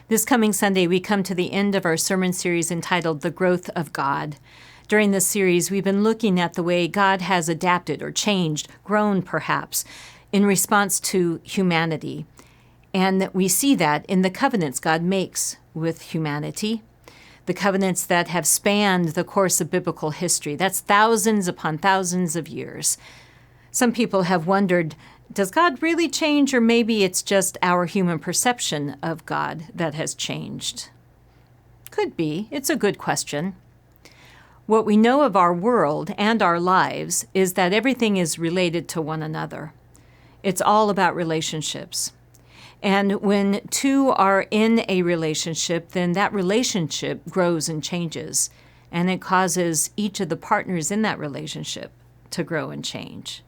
This coming Sunday, we come to the end of our sermon series entitled The Growth of God. During this series, we've been looking at the way God has adapted or changed, grown perhaps, in response to humanity. And we see that in the covenants God makes with humanity, the covenants that have spanned the course of biblical history. That's thousands upon thousands of years. Some people have wondered, does God really change, or maybe it's just our human perception of God that has changed? Could be. It's a good question. What we know of our world and our lives is that everything is related to one another. It's all about relationships. And when two are in a relationship, then that relationship grows and changes, and it causes each of the partners in that relationship to grow and change.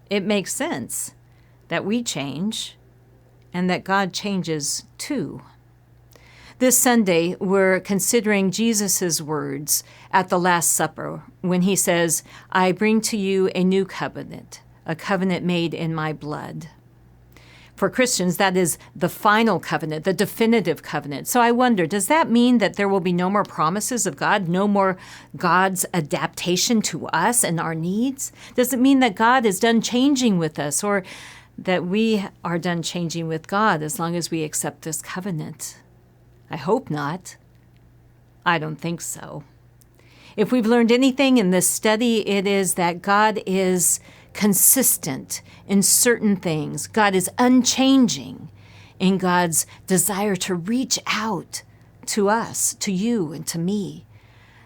It makes sense that we change and that God changes too. This Sunday, we're considering Jesus' words at the Last Supper when he says, "I bring to you a new covenant, a covenant made in my blood." For Christians, that is the final covenant, the definitive covenant. So I wonder, does that mean that there will be no more promises of God, no more God's adaptation to us and our needs? Does it mean that God is done changing with us, or that we are done changing with God as long as we accept this covenant? I hope not. I don't think so. If we've learned anything in this study, it is that God is consistent in certain things. God is unchanging in God's desire to reach out to us, to you, and to me.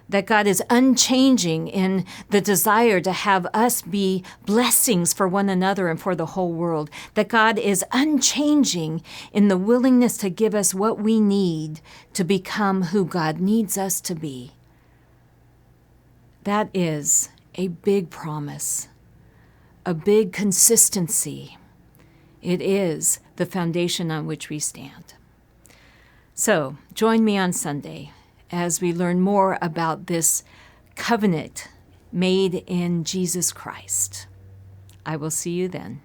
That God is unchanging in the desire to have us be blessings for one another and for the whole world. That God is unchanging in the willingness to give us what we need to become who God needs us to be. That is a big promise, a big consistency. It is the foundation on which we stand. So join me on Sunday as we learn more about this covenant made in Jesus Christ. I will see you then.